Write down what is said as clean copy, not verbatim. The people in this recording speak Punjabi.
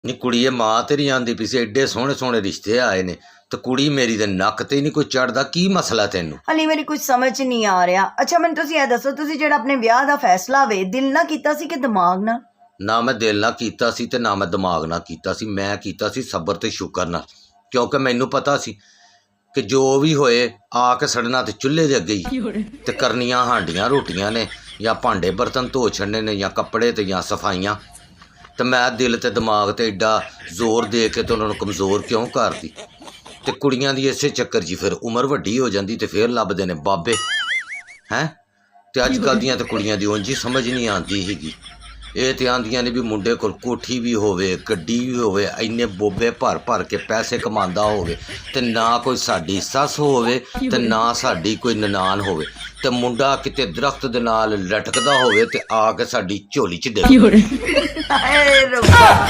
ਨੀ ਕੁੜੀਏ ਮਾਂ ਤੇਰੀ ਆਂਦੀ ਪਈ ਸੀ ਐਡੇ ਸੋਹਣੇ ਸੋਹਣੇ ਰਿਸ਼ਤੇ ਆਏ ਨੇ ਤੇ ਕੁੜੀ ਮੇਰੀ ਦੇ ਨੱਕ ਤੇ ਨਹੀਂ ਕੋਈ ਚੜਦਾ। ਕੀ ਮਸਲਾ ਤੈਨੂੰ? ਹਲੀ ਮੇਰੀ ਕੁਝ ਸਮਝ ਨਹੀਂ ਆ ਰਿਹਾ। ਅੱਛਾ ਮੈਨੂੰ ਤੁਸੀਂ ਇਹ ਦੱਸੋ, ਤੁਸੀਂ ਜਿਹੜਾ ਆਪਣੇ ਵਿਆਹ ਦਾ ਫੈਸਲਾ ਵੇ ਦਿਲ ਨਾਲ ਕੀਤਾ ਸੀ ਕਿ ਦਿਮਾਗ ਨਾਲ? ਨਾ ਮੈਂ ਦਿਲ ਨਾਲ ਕੀਤਾ ਸੀ ਤੇ ਨਾ ਮੈਂ ਦਿਮਾਗ ਨਾਲ ਕੀਤਾ ਸੀ। ਮੈਂ ਕੀਤਾ ਸੀ ਸਬਰ ਤੇ ਸ਼ੁਕਰ ਨਾਲ, ਕਿਉਂਕਿ ਮੈਨੂੰ ਪਤਾ ਸੀ ਕਿ ਜੋ ਵੀ ਹੋਏ ਆ ਕੇ ਸੜਨਾ ਤੇ ਚੁੱਲ੍ਹੇ ਦੇ ਅੱਗੇ ਹੀ ਤੇ ਕਰਨੀਆਂ ਹਾਂਡੀਆਂ ਰੋਟੀਆਂ ਨੇ, ਜਾਂ ਭਾਂਡੇ ਬਰਤਨ ਧੋ ਛੱਡਣੇ ਨੇ, ਜਾਂ ਕੱਪੜੇ ਤੇ ਜਾਂ ਸਫਾਈਆਂ। ਤੇ ਮੈਂ ਦਿਲ ਤੇ ਦਿਮਾਗ ਤੇ ਐਡਾ ਜ਼ੋਰ ਦੇ ਕੇ ਤੇ ਉਹਨਾਂ ਨੂੰ ਕਮਜ਼ੋਰ ਕਿਉਂ ਕਰਦੀ? ਤੇ ਕੁੜੀਆਂ ਦੀ ਇਸੇ ਚੱਕਰ 'ਚ ਫਿਰ ਉਮਰ ਵੱਡੀ ਹੋ ਜਾਂਦੀ ਤੇ ਫਿਰ ਲੱਭਦੇ ਨੇ ਬਾਬੇ ਹੈਂ। ਤੇ ਅੱਜ ਕੱਲ੍ਹ ਦੀਆਂ ਤੇ ਕੁੜੀਆਂ ਦੀ ਉਂਝ ਹੀ ਸਮਝ ਨਹੀਂ ਆਉਂਦੀ ਹੈਗੀ। ਇਹ ਤੇ ਆਂਦੀਆਂ ਨੇ ਵੀ ਮੁੰਡੇ ਕੋਲ ਕੋਠੀ ਵੀ ਹੋਵੇ, ਗੱਡੀ ਵੀ ਹੋਵੇ, ਇੰਨੇ ਬੋਬੇ ਭਰ ਭਰ ਕੇ ਪੈਸੇ ਕਮਾਉਂਦਾ ਹੋਵੇ, ਤੇ ਨਾ ਕੋਈ ਸਾਡੀ ਸੱਸ ਹੋਵੇ ਤੇ ਨਾ ਸਾਡੀ ਕੋਈ ਨਨਾਣ ਹੋਵੇ, ਤੇ ਮੁੰਡਾ ਕਿਤੇ ਦਰਖਤ ਦੇ ਨਾਲ ਲਟਕਦਾ ਹੋਵੇ ਤੇ ਆ ਕੇ ਸਾਡੀ ਝੋਲੀ 'ਚ ਡਿੱਗ ਹਾਏ ਰੱਬਾ।